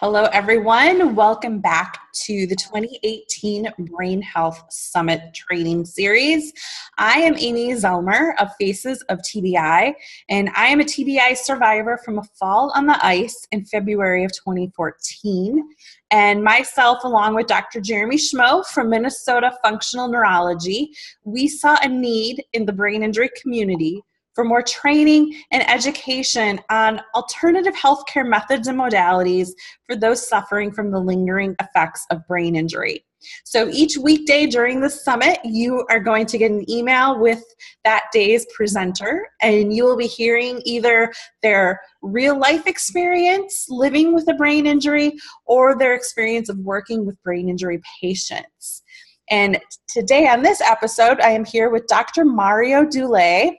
Hello, everyone. Welcome back to the 2018 Brain Health Summit Training Series. I am Amy Zelmer of Faces of TBI, and I am a TBI survivor from a fall on the ice in February of 2014. And myself, along with Dr. Jeremy Schmo from Minnesota Functional Neurology, we saw a need in the brain injury community for more training and education on alternative healthcare methods and modalities for those suffering from the lingering effects of brain injury. So each weekday during the summit, you are going to get an email with that day's presenter, and you will be hearing either their real life experience living with a brain injury or their experience of working with brain injury patients. And today on this episode, I am here with Dr. Mario Dulay.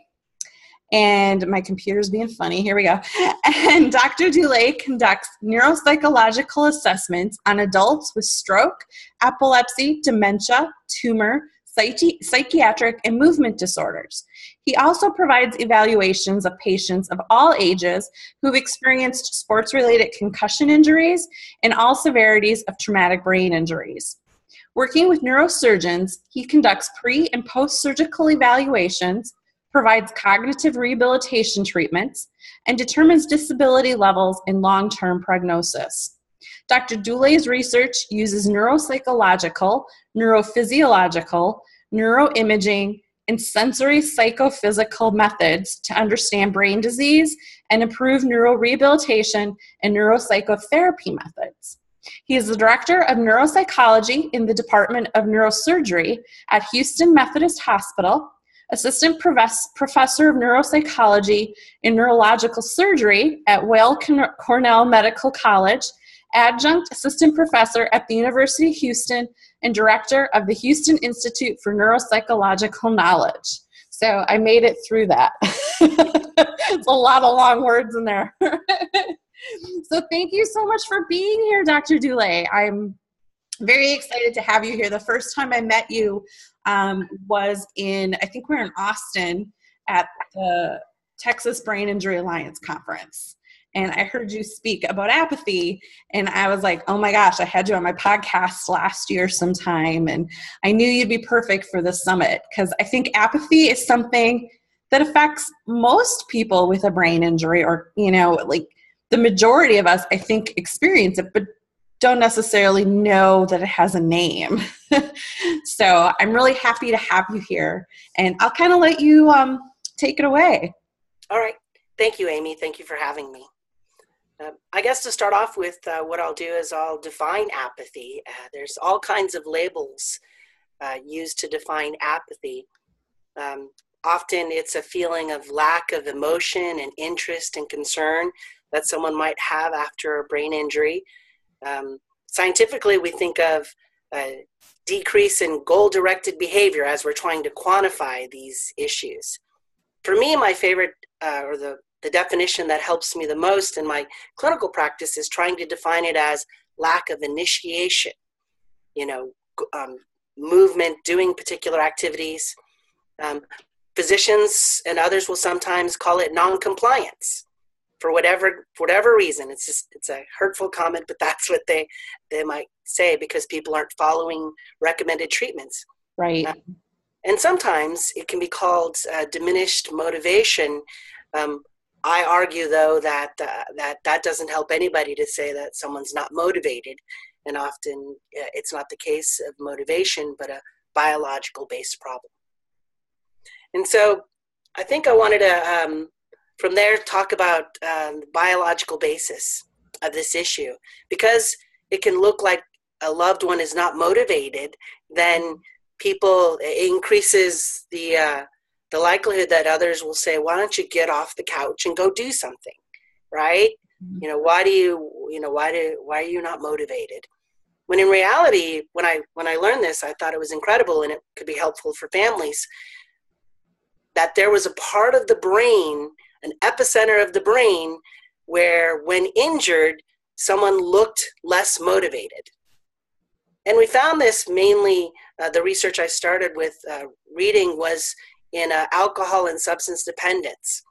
And my computer's being funny. Here we go. And Dr. Dulay conducts neuropsychological assessments on adults with stroke, epilepsy, dementia, tumor, psychiatric, and movement disorders. He also provides evaluations of patients of all ages who've experienced sports-related concussion injuries and all severities of traumatic brain injuries. Working with neurosurgeons, he conducts pre- and post-surgical evaluations, provides cognitive rehabilitation treatments, and determines disability levels and long-term prognosis. Dr. Dulay's research uses neuropsychological, neurophysiological, neuroimaging, and sensory psychophysical methods to understand brain disease and improve neurorehabilitation and neuropsychotherapy methods. He is the director of neuropsychology in the Department of Neurosurgery at Houston Methodist Hospital, assistant professor of neuropsychology and neurological surgery at Weill Cornell Medical College, adjunct assistant professor at the University of Houston, and director of the Houston Institute for Neuropsychological Knowledge. So I made it through that. It's a lot of long words in there. So thank you so much for being here, Dr. Dulay. I'm very excited to have you here. The first time I met you was I think we were in Austin at the Texas Brain Injury Alliance conference. And I heard you speak about apathy, and I was like, oh my gosh, I had you on my podcast last year sometime, and I knew you'd be perfect for this summit, because I think apathy is something that affects most people with a brain injury, or, like the majority of us, I think, experience it, but don't necessarily know that it has a name. So I'm really happy to have you here, and I'll kind of let you take it away. All right. Thank you, Amy. Thank you for having me. I guess to start off with, what I'll do is I'll define apathy. There's all kinds of labels used to define apathy. Often it's a feeling of lack of emotion and interest and concern that someone might have after a brain injury. Scientifically, we think of a decrease in goal-directed behavior as we're trying to quantify these issues. For me, my favorite, or the definition that helps me the most in my clinical practice is trying to define it as lack of initiation, movement, doing particular activities. Physicians and others will sometimes call it non-compliance. For whatever reason. It's a hurtful comment, but that's what they might say, because people aren't following recommended treatments. Right. And sometimes it can be called diminished motivation. I argue, though, that doesn't help anybody to say that someone's not motivated, and often it's not the case of motivation, but a biological-based problem. And so I think I wanted to from there talk about the biological basis of this issue. Because it can look like a loved one is not motivated, then it increases the likelihood that others will say, why don't you get off the couch and go do something, right? Mm-hmm. Why are you not motivated? When in reality, when I learned this, I thought it was incredible, and it could be helpful for families, that there was a part of the brain, an epicenter of the brain, where when injured, someone looked less motivated. And we found this mainly, the research I started with reading was in alcohol and substance dependence.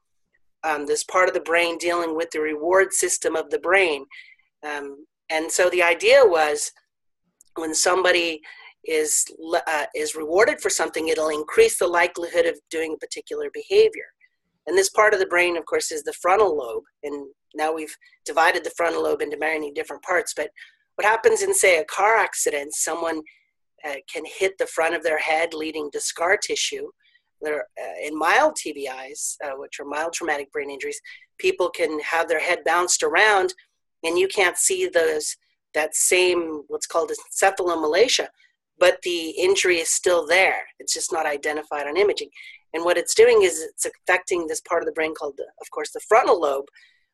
This part of the brain dealing with the reward system of the brain. And so the idea was, when somebody is rewarded for something, it'll increase the likelihood of doing a particular behavior. And this part of the brain, of course, is the frontal lobe. And now we've divided the frontal lobe into many different parts. But what happens in, say, a car accident, someone can hit the front of their head, leading to scar tissue. In mild TBIs, which are mild traumatic brain injuries, people can have their head bounced around, and you can't see that same, what's called encephalomalacia, but the injury is still there. It's just not identified on imaging. And what it's doing is it's affecting this part of the brain called, of course, the frontal lobe,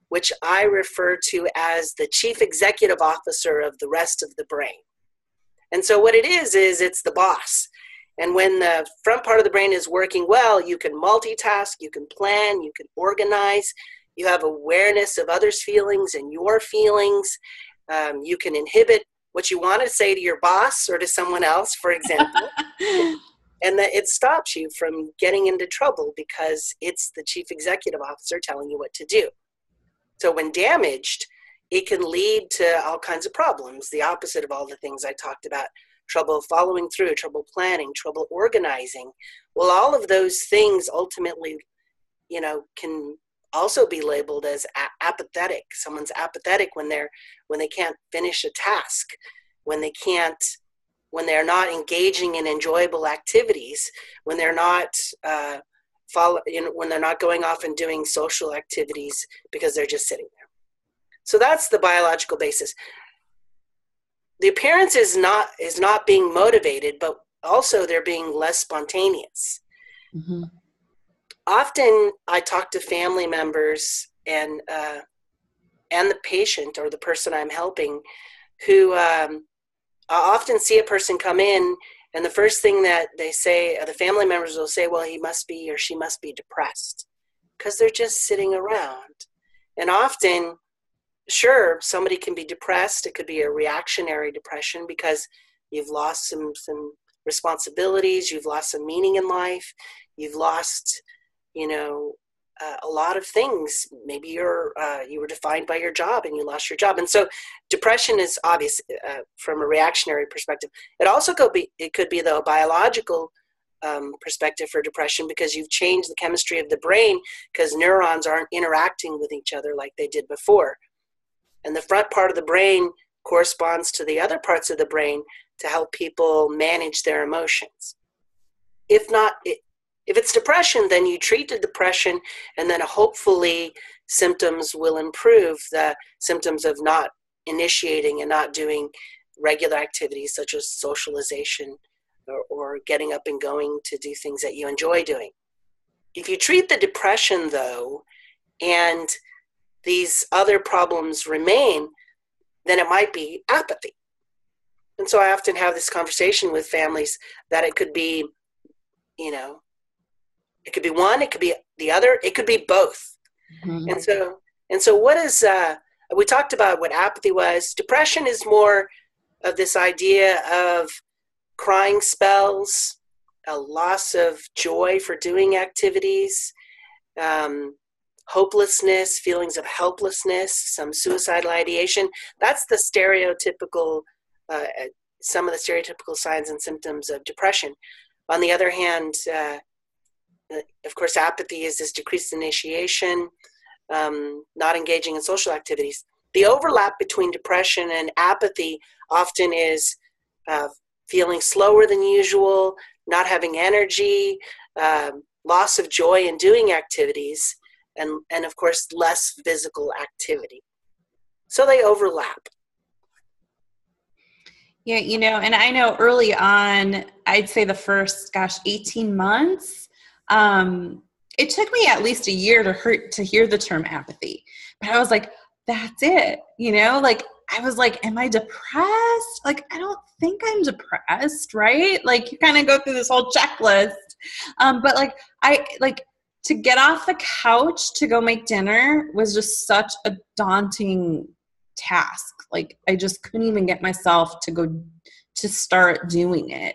which I refer to as the chief executive officer of the rest of the brain. And so what it is it's the boss. And when the front part of the brain is working well, you can multitask, you can plan, you can organize, you have awareness of others' feelings and your feelings. You can inhibit what you want to say to your boss or to someone else, for example. And that it stops you from getting into trouble because it's the chief executive officer telling you what to do. So when damaged, it can lead to all kinds of problems, the opposite of all the things I talked about: trouble following through, trouble planning, trouble organizing. Well, all of those things ultimately, can also be labeled as apathetic. Someone's apathetic when they can't finish a task, when they're not engaging in enjoyable activities, when they're not when they're not going off and doing social activities because they're just sitting there. So that's the biological basis. The appearance is not being motivated, but also they're being less spontaneous. Mm-hmm. Often I talk to family members and the patient or the person I'm helping, who I often see a person come in, and the first thing that they say, the family members will say, well, he must be or she must be depressed, because they're just sitting around. And often, sure, somebody can be depressed. It could be a reactionary depression because you've lost some responsibilities, you've lost some meaning in life, you've lost, a lot of things. Maybe you were defined by your job and you lost your job. And so depression is obvious from a reactionary perspective. It could be though, a biological perspective for depression, because you've changed the chemistry of the brain because neurons aren't interacting with each other like they did before. And the front part of the brain corresponds to the other parts of the brain to help people manage their emotions. If it's depression, then you treat the depression, and then hopefully symptoms will improve, the symptoms of not initiating and not doing regular activities such as socialization or getting up and going to do things that you enjoy doing. If you treat the depression, though, and these other problems remain, then it might be apathy. And so I often have this conversation with families that it could be, it could be one, it could be the other, it could be both. Mm-hmm. And so what is, we talked about what apathy was. Depression is more of this idea of crying spells, a loss of joy for doing activities, hopelessness, feelings of helplessness, some suicidal ideation. That's the stereotypical, some of the stereotypical signs and symptoms of depression. On the other hand, of course, apathy is this decreased initiation, not engaging in social activities. The overlap between depression and apathy often is feeling slower than usual, not having energy, loss of joy in doing activities, and of course, less physical activity. So they overlap. Yeah, and I know early on, I'd say the first, 18 months, it took me at least a year to hear the term apathy. But I was like, that's it, I was like, am I depressed? Like, I don't think I'm depressed, right? Like, you kind of go through this whole checklist. But to get off the couch to go make dinner was just such a daunting task. Like, I just couldn't even get myself to start doing it,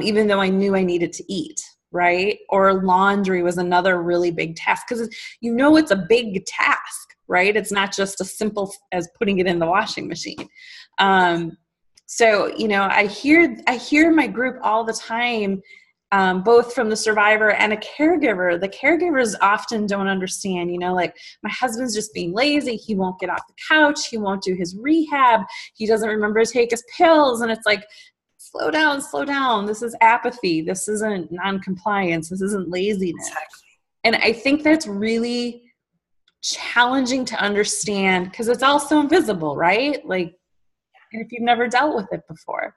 even though I knew I needed to eat, right? Or laundry was another really big task, because it's a big task, right? It's not just as simple as putting it in the washing machine. So, I hear my group all the time, both from the survivor and a caregiver. The caregivers often don't understand, like, my husband's just being lazy. He won't get off the couch. He won't do his rehab. He doesn't remember to take his pills. And it's like, slow down. This is apathy. This isn't non-compliance. This isn't laziness. Exactly. And I think that's really challenging to understand because it's all so invisible, right? Like, if you've never dealt with it before.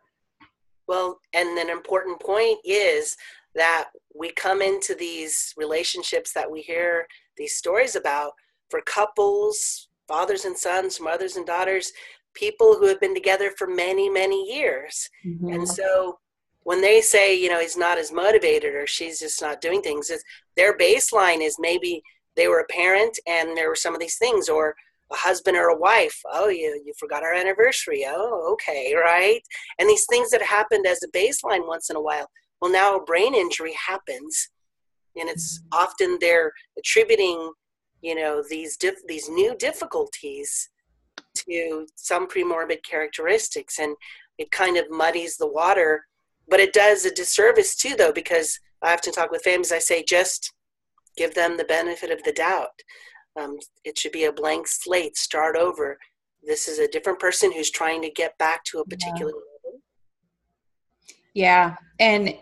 Well, and an important point is that we come into these relationships that we hear these stories about for couples, fathers and sons, mothers and daughters, people who have been together for many, many years. Mm-hmm. And so when they say, he's not as motivated or she's just not doing things, their baseline is maybe they were a parent and there were some of these things, or a husband or a wife. Oh, you forgot our anniversary. Oh, okay, right? And these things that happened as a baseline once in a while. Well, now a brain injury happens, and it's often they're attributing, these new difficulties to some premorbid characteristics, and it kind of muddies the water. But it does a disservice too, though, because I often talk with families. I say, just give them the benefit of the doubt. It should be a blank slate, start over. This is a different person who's trying to get back to a particular level. Yeah. And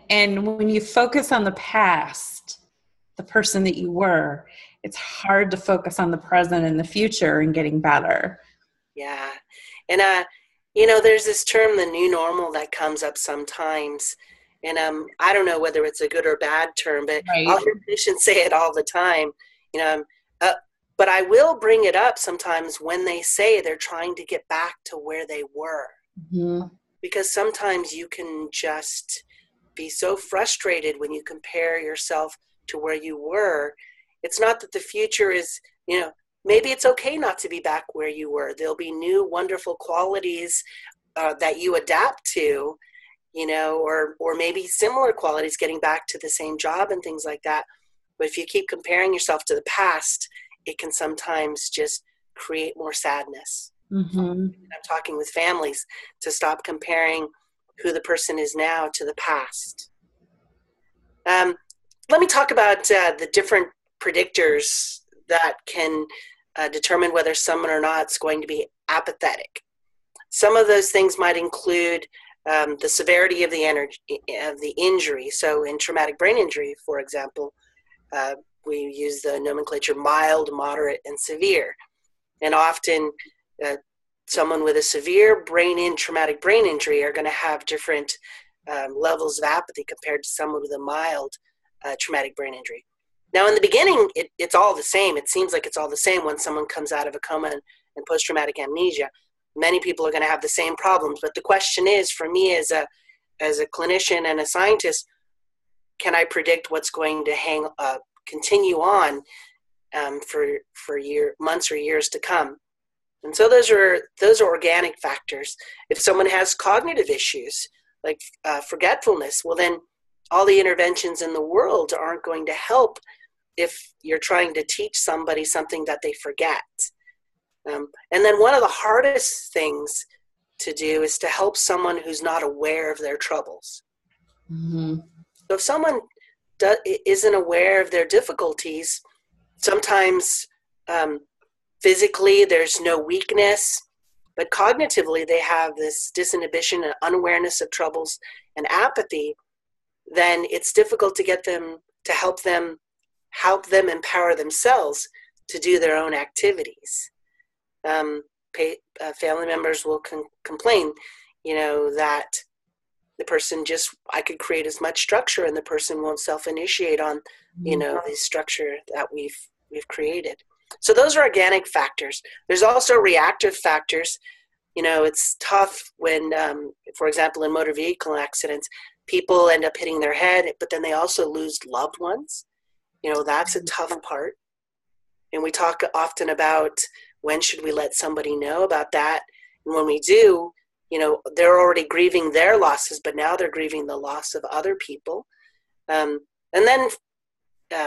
when you focus on the past, the person that you were, it's hard to focus on the present and the future and getting better. Yeah. And, there's this term, the new normal, that comes up sometimes. And I don't know whether it's a good or bad term, but right. I'll hear clinicians say it all the time. But I will bring it up sometimes when they say they're trying to get back to where they were. Mm-hmm. Because sometimes you can just be so frustrated when you compare yourself to where you were. It's not that the future is, maybe it's okay not to be back where you were. There'll be new wonderful qualities that you adapt to, or maybe similar qualities, getting back to the same job and things like that. But if you keep comparing yourself to the past, it can sometimes just create more sadness. Mm-hmm. I'm talking with families to stop comparing who the person is now to the past. Let me talk about the different predictors that can determine whether someone or not is going to be apathetic. Some of those things might include the severity of the injury. So in traumatic brain injury, for example, we use the nomenclature mild, moderate, and severe. And often someone with a severe traumatic brain injury are going to have different levels of apathy compared to someone with a mild traumatic brain injury. Now, in the beginning, it's all the same. It seems like it's all the same when someone comes out of a coma and post-traumatic amnesia. Many people are going to have the same problems. But the question is, for me as a clinician and a scientist, can I predict what's going to continue on for months or years to come? And so those are organic factors. If someone has cognitive issues like forgetfulness, well then all the interventions in the world aren't going to help if you're trying to teach somebody something that they forget. And then one of the hardest things to do is to help someone who's not aware of their troubles. Mm-hmm. So if someone isn't aware of their difficulties, sometimes physically there's no weakness, but cognitively they have this disinhibition and unawareness of troubles and apathy, then it's difficult to get them to help them empower themselves to do their own activities. Family members will complain, that the person I could create as much structure and the person won't self-initiate on, the structure that we've created. So those are organic factors. There's also reactive factors. It's tough when, for example, in motor vehicle accidents, people end up hitting their head, but then they also lose loved ones. That's a tough part. And we talk often about when should we let somebody know about that. And when we do, they're already grieving their losses, but now they're grieving the loss of other people. And then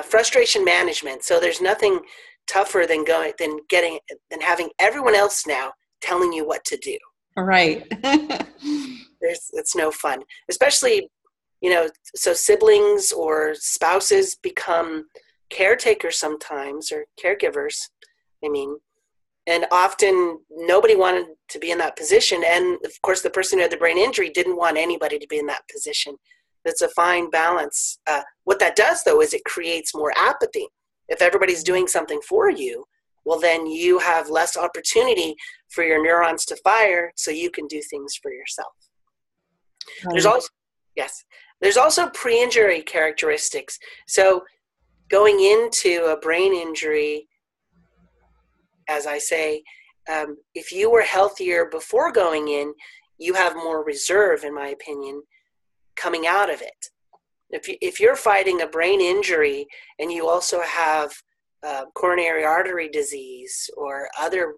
frustration management. So there's nothing tougher than having everyone else now telling you what to do. Right. It's no fun, especially, so siblings or spouses become caretakers sometimes, or caregivers, and often nobody wanted to be in that position. And of course, the person who had the brain injury didn't want anybody to be in that position. That's a fine balance. What that does, though, is it creates more apathy. If everybody's doing something for you, well, then you have less opportunity for your neurons to fire so you can do things for yourself. Right. There's also pre-injury characteristics. So going into a brain injury, as I say, if you were healthier before going in, you have more reserve, in my opinion, coming out of it. If you're fighting a brain injury and you also have coronary artery disease or other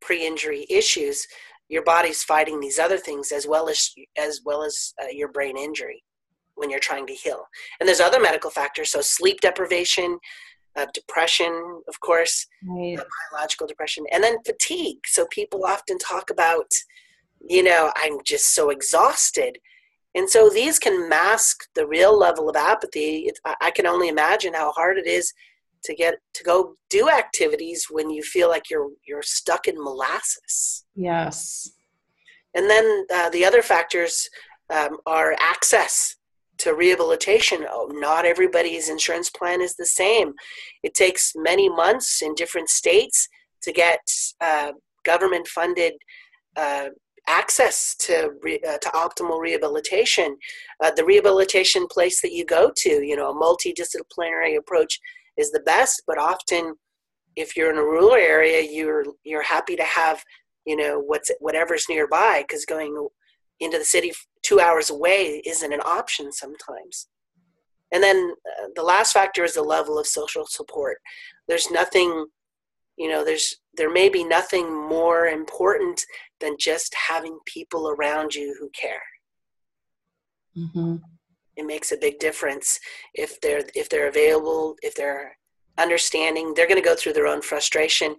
pre-injury issues, your body's fighting these other things as well as your brain injury when you're trying to heal. And there's other medical factors, so sleep deprivation, depression, of course, right. Biological depression, and then fatigue. So people often talk about, I'm just so exhausted. And so these can mask the real level of apathy. I can only imagine how hard it is to go do activities when you feel like you're stuck in molasses. Yes. And then the other factors are access to rehabilitation. Not everybody's insurance plan is the same. It takes many months in different states to get government-funded access to optimal rehabilitation. The rehabilitation place that you go to, a multidisciplinary approach is the best, but often if you're in a rural area, you're happy to have, whatever's nearby, because going into the city 2 hours away isn't an option sometimes. And then the last factor is the level of social support. There's nothing, there may be nothing more important than just having people around you who care. Mm-hmm. It makes a big difference if they're available, if they're understanding. They're going to go through their own frustration.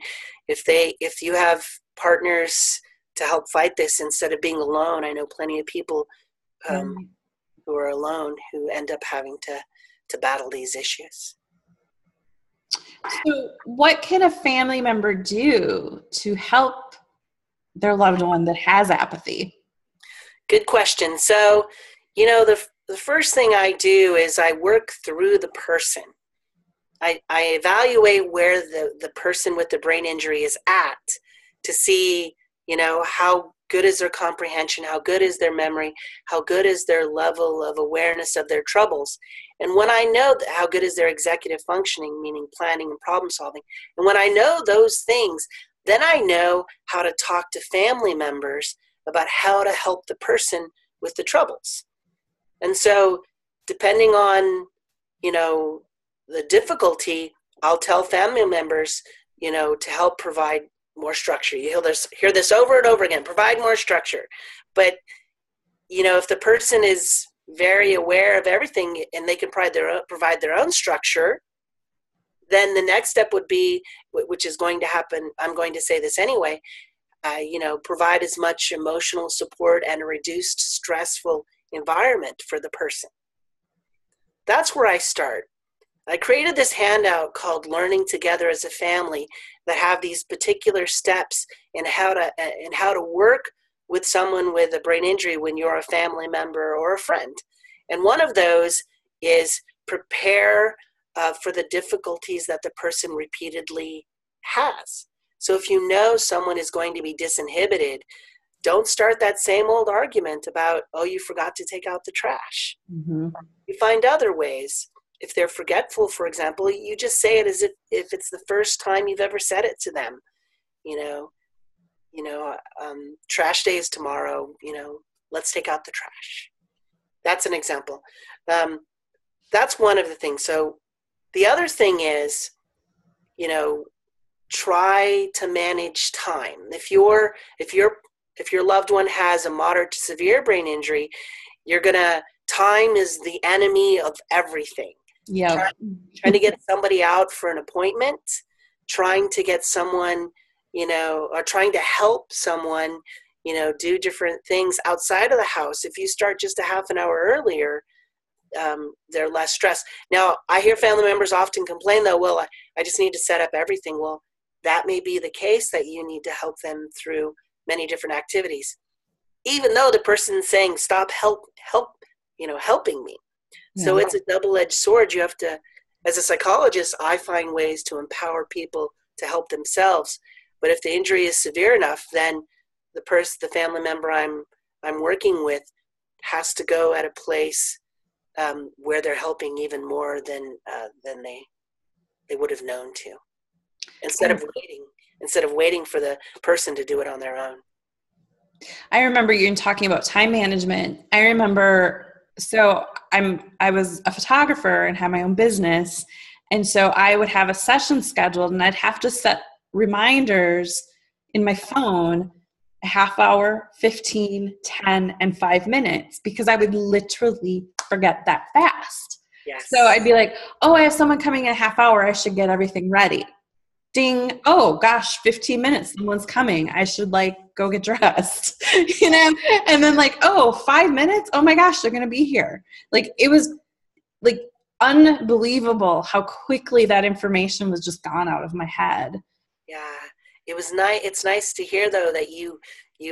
If you have partners to help fight this instead of being alone, I know plenty of people who are alone who end up having to battle these issues. So what can a family member do to help their loved one that has apathy? Good question. So, the first thing I do is I work through the person. I evaluate where the person with the brain injury is at to see, how good is their comprehension, how good is their memory, how good is their level of awareness of their troubles. And when I know how good is their executive functioning, meaning planning and problem solving, and when I know those things, then I know how to talk to family members about how to help the person with the troubles. And so depending on, the difficulty, I'll tell family members, to help provide more structure. You hear this over and over again, provide more structure. But, if the person is very aware of everything and they can provide their own structure, then the next step would be, which is going to happen, I'm going to say this anyway, provide as much emotional support and a reduced stressful environment for the person. That's where I start. I created this handout called Learning Together as a Family that have these particular steps in how to work with someone with a brain injury when you're a family member or a friend. And one of those is prepare for the difficulties that the person repeatedly has. So if you know someone is going to be disinhibited, don't start that same old argument about, oh, you forgot to take out the trash. Mm-hmm. You find other ways. If they're forgetful, for example, you just say it as if it's the first time you've ever said it to them. Trash day is tomorrow, let's take out the trash. That's an example. That's one of the things. So the other thing is, try to manage time. If your loved one has a moderate to severe brain injury, time is the enemy of everything. Yeah. Trying to get somebody out for an appointment, trying to get someone, or trying to help someone, do different things outside of the house. If you start just a half an hour earlier, they're less stressed. Now, I hear family members often complain, though, well, I just need to set up everything. Well, that may be the case, that you need to help them through many different activities, even though the person's saying, stop helping me. Yeah. So it's a double-edged sword. You have to, as a psychologist, I find ways to empower people to help themselves. But if the injury is severe enough, then the family member I'm working with has to go at a place where they're helping even more than they would have known to, instead of waiting for the person to do it on their own. I remember you talking about time management. I remember, so I was a photographer and had my own business. And so I would have a session scheduled and I'd have to set reminders in my phone, a half hour, 15, 10, and 5 minutes, because I would literally forget that fast. Yes. So I'd be like, oh, I have someone coming in a half hour. I should get everything ready. Ding. Oh gosh, 15 minutes. Someone's coming. I should go get dressed, and then 5 minutes. Oh my gosh, they're going to be here. It was unbelievable how quickly that information was just gone out of my head. Yeah. It was nice. It's nice to hear, though, that you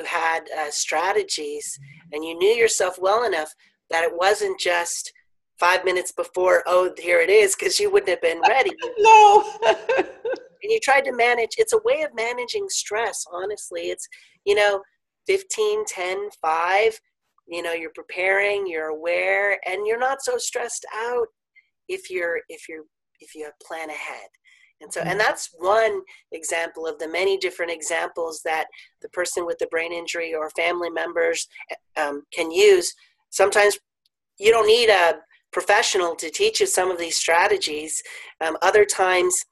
had strategies and you knew yourself well enough that it wasn't just 5 minutes before, oh, here it is, because you wouldn't have been ready. No. And you tried to manage. It's a way of managing stress, honestly. It's, 15, 10, 5, you're preparing, you're aware, and you're not so stressed out if you plan ahead. And so, and that's one example of the many different examples that the person with the brain injury or family members can use. Sometimes you don't need a professional to teach you some of these strategies. Other times,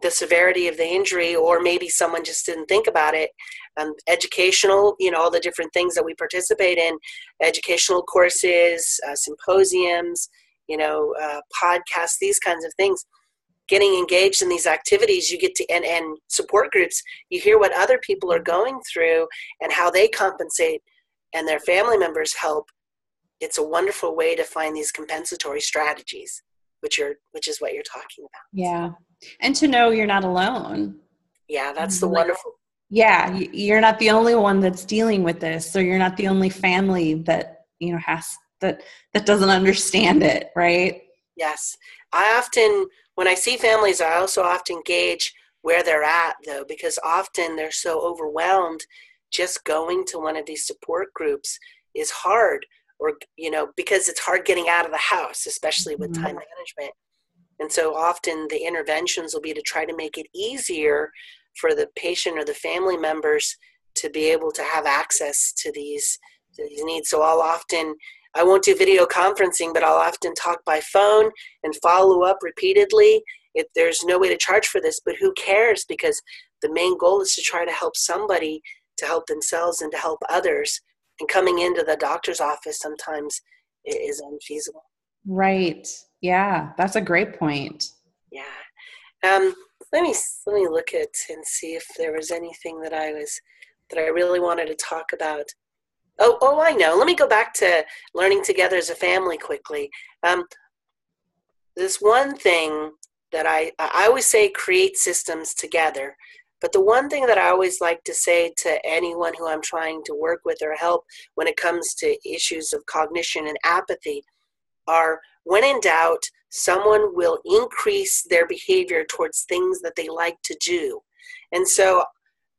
the severity of the injury, or maybe someone just didn't think about it. Educational, all the different things that we participate in, educational courses, symposiums, podcasts, these kinds of things. Getting engaged in these activities, you get to, and support groups, you hear what other people are going through and how they compensate and their family members help. It's a wonderful way to find these compensatory strategies, which is what you're talking about. Yeah. And to know you're not alone. Yeah, that's the wonderful. Yeah, you're not the only one that's dealing with this, or you're not the only family that, that doesn't understand it, right? Yes. When I see families, I also often gauge where they're at, though, because often they're so overwhelmed. Just going to one of these support groups is hard, or, because it's hard getting out of the house, especially with time management. And so often the interventions will be to try to make it easier for the patient or the family members to be able to have access to these needs. So I won't do video conferencing, but I'll often talk by phone and follow up repeatedly. There's no way to charge for this, but who cares? Because the main goal is to try to help somebody to help themselves and to help others. And coming into the doctor's office sometimes is unfeasible. Right. Yeah, that's a great point. Yeah. Let me look at and see if there was anything that I really wanted to talk about. Oh, I know. Let me go back to learning together as a family quickly. This one thing that I always say, create systems together. But the one thing that I always like to say to anyone who I'm trying to work with or help when it comes to issues of cognition and apathy are, when in doubt, someone will increase their behavior towards things that they like to do. And so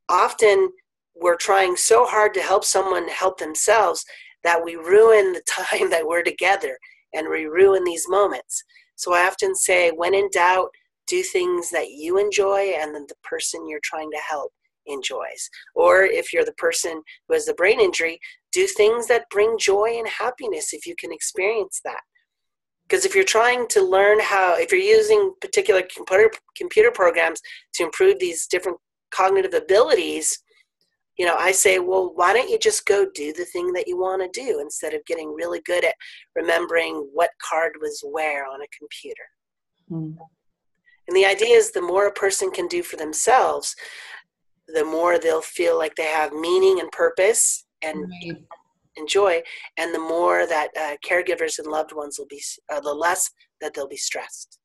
often we're trying so hard to help someone help themselves that we ruin the time that we're together, and we ruin these moments. So I often say, when in doubt, do things that you enjoy and that the person you're trying to help enjoys. Or if you're the person who has the brain injury, do things that bring joy and happiness if you can experience that. Because if you're trying to learn if you're using particular computer programs to improve these different cognitive abilities, I say, well, why don't you just go do the thing that you want to do instead of getting really good at remembering what card was where on a computer? Mm. And the idea is the more a person can do for themselves, the more they'll feel like they have meaning and purpose and Right. joy, and the more that caregivers and loved ones will be, the less that they'll be stressed.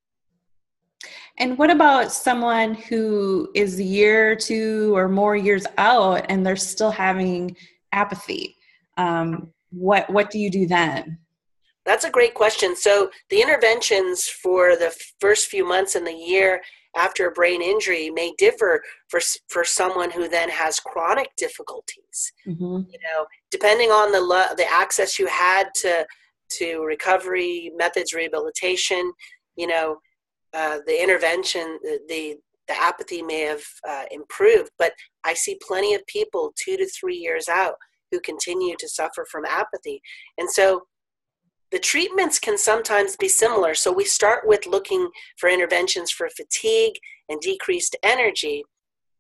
And what about someone who is a year, 2 or more years out, and they're still having apathy? What do you do then? That's a great question. So the interventions for the first few months in the year after a brain injury may differ for someone who then has chronic difficulties. Mm-hmm. Depending on the access you had to recovery methods, rehabilitation, the intervention, the apathy may have improved. But I see plenty of people 2 to 3 years out who continue to suffer from apathy, and so the treatments can sometimes be similar. So we start with looking for interventions for fatigue and decreased energy,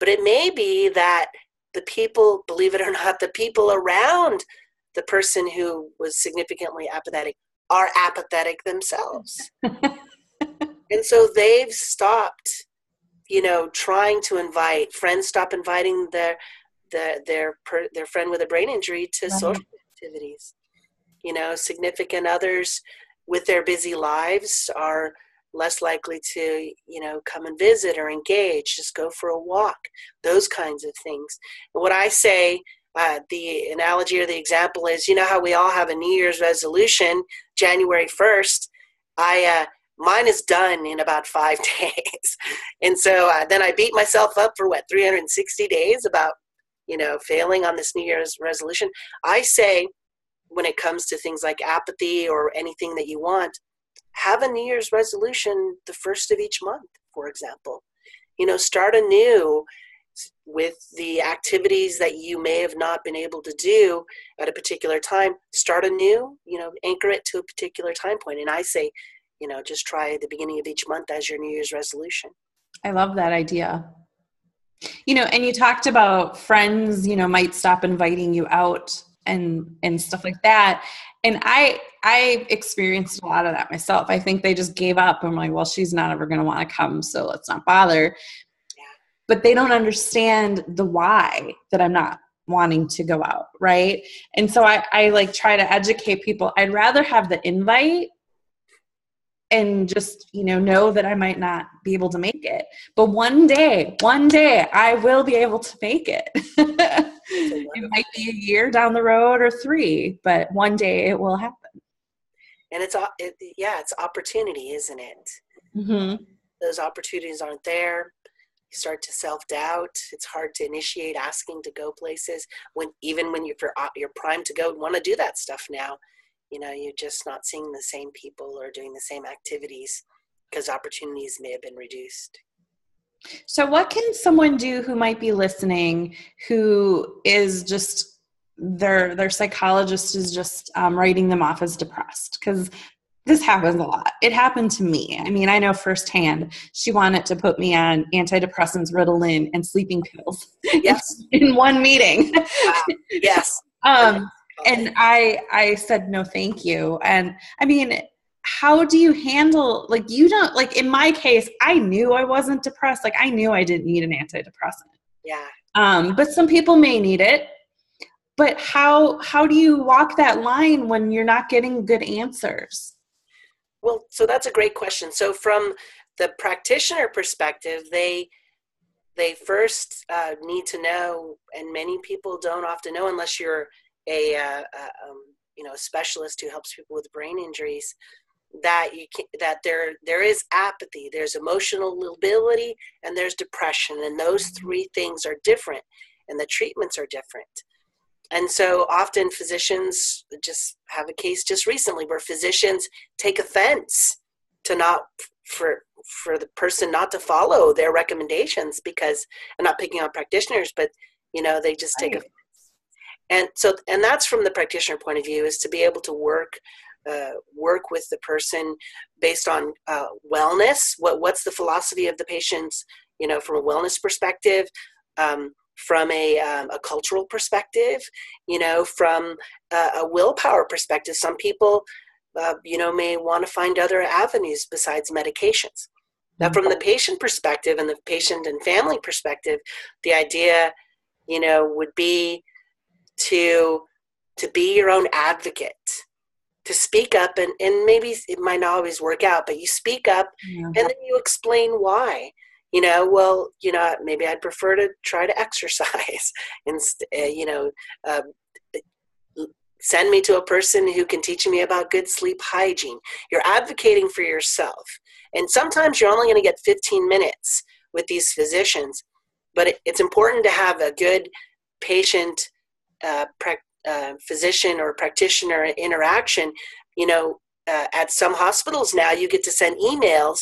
but it may be that the people, believe it or not, the people around the person who was significantly apathetic are apathetic themselves. And so they've stopped, trying to invite friends, stop inviting their friend with a brain injury to Right. social activities. Significant others with their busy lives are less likely to, come and visit or engage, just go for a walk, those kinds of things. And what I say, the analogy or the example is, how we all have a New Year's resolution, January 1st, mine is done in about 5 days. And so then I beat myself up for 360 days about, failing on this New Year's resolution. I say, when it comes to things like apathy or anything that you want, have a New Year's resolution the first of each month, for example. Start anew with the activities that you may have not been able to do at a particular time. Start anew, anchor it to a particular time point. And I say, just try the beginning of each month as your New Year's resolution. I love that idea. And you talked about friends, might stop inviting you out and stuff like that. And I experienced a lot of that myself. I think they just gave up. I'm like, well, she's not ever going to want to come, so let's not bother. Yeah. But they don't understand the why that I'm not wanting to go out, right? And so I like try to educate people. I'd rather have the invite and just, know that I might not be able to make it. But one day, I will be able to make it. It might be a year down the road or 3, but one day it will happen. And it's opportunity, isn't it? Mm-hmm. Those opportunities aren't there. You start to self-doubt. It's hard to initiate asking to go places when you're primed to go and want to do that stuff now. You're just not seeing the same people or doing the same activities because opportunities may have been reduced. So what can someone do who might be listening who is just their psychologist is just writing them off as depressed? Because this happens a lot. It happened to me. I mean, I know firsthand. She wanted to put me on antidepressants, Ritalin, and sleeping pills. Yes. In one meeting. Wow. Yes. And I said, no, thank you. And I mean, how do you handle, you don't, in my case, I knew I wasn't depressed. I knew I didn't need an antidepressant. Yeah. But some people may need it. But how do you walk that line when you're not getting good answers? Well, so that's a great question. So from the practitioner perspective, they first need to know, and many people don't often know unless you're a specialist who helps people with brain injuries, that there is apathy, there's emotional lability, and there's depression, and those 3 things are different, and the treatments are different. And so often physicians just have a case just recently where physicians take offense to not for the person not to follow their recommendations because I'm not picking on practitioners, but they just take offense. And that's from the practitioner point of view, is to be able to work with the person based on wellness. What's the philosophy of the patients, from a wellness perspective, from a cultural perspective, from a willpower perspective. Some people may want to find other avenues besides medications. Now, from the patient perspective and the patient and family perspective, the idea, would be to be your own advocate, to speak up, and maybe it might not always work out, but you speak up and then you explain why. Maybe I'd prefer to try to exercise and, send me to a person who can teach me about good sleep hygiene. You're advocating for yourself. And sometimes you're only going to get 15 minutes with these physicians, but it's important to have a good patient physician or practitioner interaction. At some hospitals now, you get to send emails,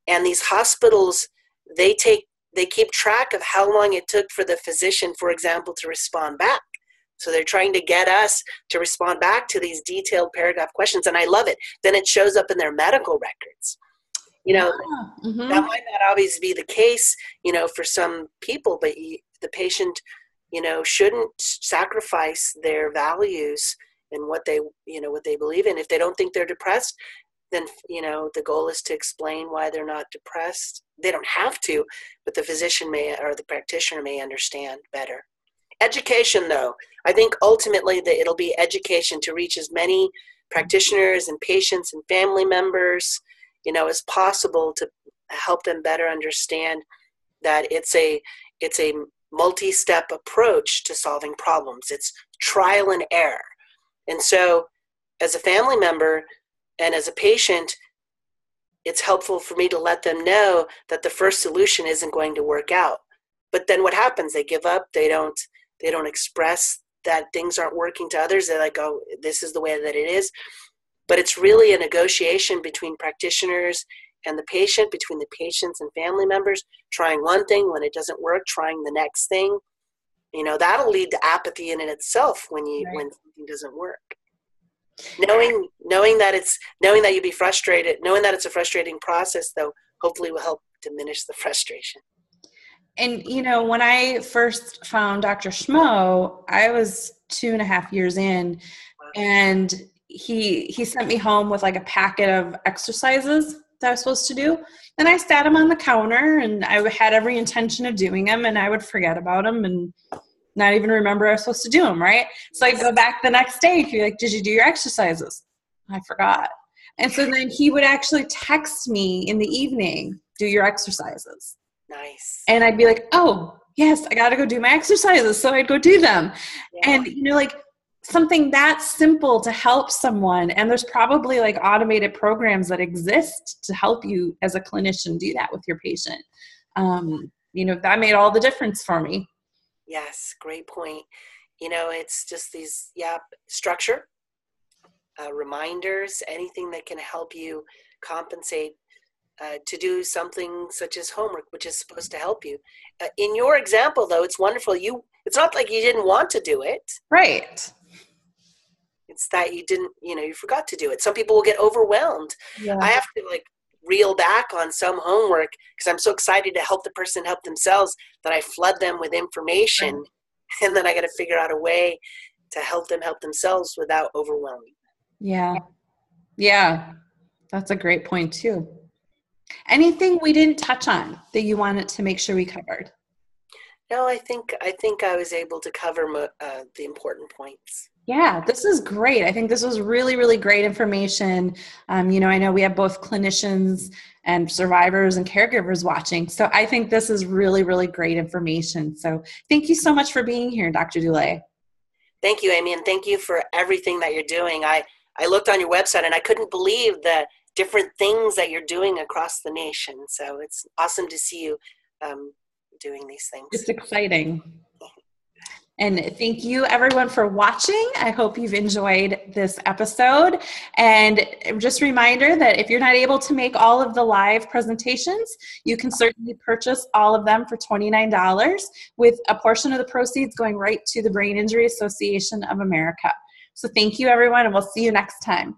and these hospitals, they keep track of how long it took for the physician, for example, to respond back. So they're trying to get us to respond back to these detailed paragraph questions, and I love it. Then it shows up in their medical records. That might not always be the case, for some people, but the patient, shouldn't sacrifice their values and what they believe in. If they don't think they're depressed, then, the goal is to explain why they're not depressed. They don't have to, but the physician may, or the practitioner may understand better. Education, though, I think ultimately that it'll be education to reach as many practitioners and patients and family members, as possible, to help them better understand that it's a multi-step approach to solving problems. It's trial and error. And so as a family member and as a patient, it's helpful for me to let them know that the first solution isn't going to work out. But then what happens? They give up. They don't express that things aren't working to others. They're like, oh, this is the way that it is. But it's really a negotiation between practitioners and the patient, between the patients and family members, trying one thing. When it doesn't work, trying the next thing. That'll lead to apathy in itself when something doesn't work. Knowing that you'd be frustrated, knowing that it's a frustrating process, though, hopefully will help diminish the frustration. And, when I first found Dr. Schmo, I was 2.5 years in, and he sent me home with like a packet of exercises that I was supposed to do. And I sat them on the counter, and I had every intention of doing them, and I would forget about them and not even remember I was supposed to do them, right? So I'd go back the next day, he'd be like, did you do your exercises? I forgot. And so then he would actually text me in the evening, do your exercises. Nice. And I'd be like, oh, yes, I got to go do my exercises. So I'd go do them. Yeah. And, something that simple to help someone. And there's probably like automated programs that exist to help you as a clinician do that with your patient. That made all the difference for me. Yes, great point. It's just these, structure, reminders, anything that can help you compensate to do something such as homework, which is supposed to help you. In your example, though, it's wonderful. It's not like you didn't want to do it. Right. It's that you didn't, you forgot to do it. Some people will get overwhelmed. Yeah. I have to reel back on some homework because I'm so excited to help the person help themselves that I flood them with information. Right. And then I got to figure out a way to help them help themselves without overwhelming. Yeah. Yeah. That's a great point too. Anything we didn't touch on that you wanted to make sure we covered? No, I think I was able to cover the important points. Yeah, this is great. I think this was really, really great information. I know we have both clinicians and survivors and caregivers watching. So I think this is really, really great information. So thank you so much for being here, Dr. Dulay. Thank you, Amy, and thank you for everything that you're doing. I looked on your website and I couldn't believe the different things that you're doing across the nation. So it's awesome to see you doing these things. It's exciting. And thank you everyone for watching. I hope you've enjoyed this episode. And just a reminder that if you're not able to make all of the live presentations, you can certainly purchase all of them for $29, with a portion of the proceeds going right to the Brain Injury Association of America. So thank you everyone, and we'll see you next time.